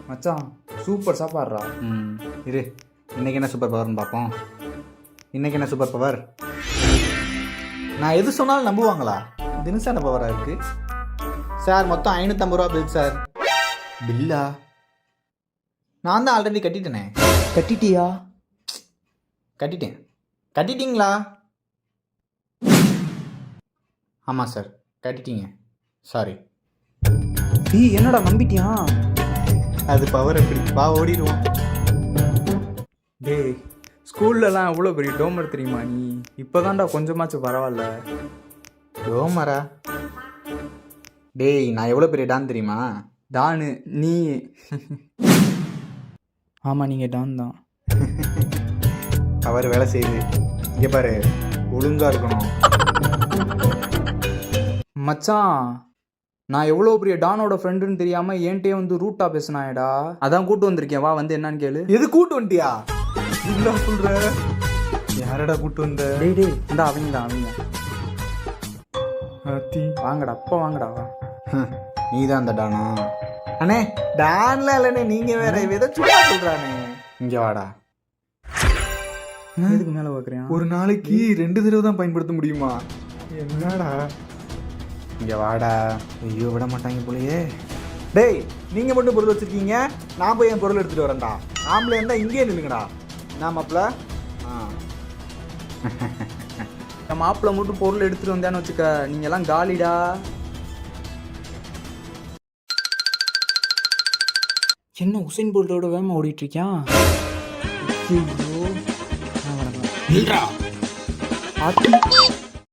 மச்சான் சூப்பர் சாப்பாடுறா. இரு, இன்னைக்கு என்ன சூப்பர் பவர்னு பார்ப்போம். இன்னைக்கு என்ன சூப்பர் பவர்? நான் எது சொன்னாலும் நம்புவாங்களா? தினசான பவராக இருக்கு சார். மொத்தம் 550 ரூபா பில் சார். பில்லா? நான் தான் ஆல்ரெடி கட்டிட்டேனே. கட்டிட்டியா? கட்டிட்டேன். கட்டிட்டீங்களா? ஆமாம் சார், கட்டிட்டீங்க. சாரி. என்னடா நம்பிட்டியா? அது பவர் எப்படி? வா ஓடிடுவோம். டேய், ஸ்கூல்லலாம் எவ்வளோ பெரிய டோமர் தெரியுமா நீ? இப்போதான்டா கொஞ்சமாச்சும் பரவாயில்ல. டோமரா? டேய், நான் எவ்வளோ பெரிய டான் தெரியுமா? டானு நீ? ஆமாம், நீங்கள் டான் தான். அவர் வேலை செய்யுது. இங்கே பாரு, ஒழுங்காக இருக்கணும். மச்சான், நான் எவ்வளோ பெரிய டானோட ஃப்ரெண்டுன்னு தெரியாமல் என்கிட்டயே வந்து ரூட்டா பேசினாயடா. அதான் கூட்டு வந்திருக்கேன், வா வந்து என்னன்னு கேளு. எது கூட்டு வந்துட்டியா? என்ன சொல்ற? யாரடா கூட்டு வந்த? டேய் இந்த அவங்க தான் வாங்கடா, அப்போ வாங்கடா வா. நீ தான் அந்த டானா? அண்ணே, டான்லாம் இல்லைண்ணே, நீங்கள் வேற ஏதோ சும்மா சொல்கிறானே. இங்கே வாடா. எதுக்கு மேலே பார்க்குறேன்? ஒரு நாளைக்கு 2 தடவை தான் பயன்படுத்த முடியுமா? என்னடா? இங்கே வாடா. ஐயோ, விட மாட்டாங்க போலயே. டேய், நீங்கள் மட்டும் பொருள் வச்சுருக்கீங்க, நான் போய் என் பொருள் எடுத்துகிட்டு வரேன்டா. ஆம்பளை இருந்தால் இங்கேயே நில்லுங்கடா. நான் மாப்பிள்ள. என் மாப்பிள்ள மட்டும் பொருள் எடுத்துகிட்டு வந்தேன்னு வச்சுக்க, நீங்கள்லாம் காலிடா. என்ன உசைன் போல்ட்டோட வேகமாக ஓடிட்டு இருக்கியான்? ஐயோ, நில்றா. ஆத்தி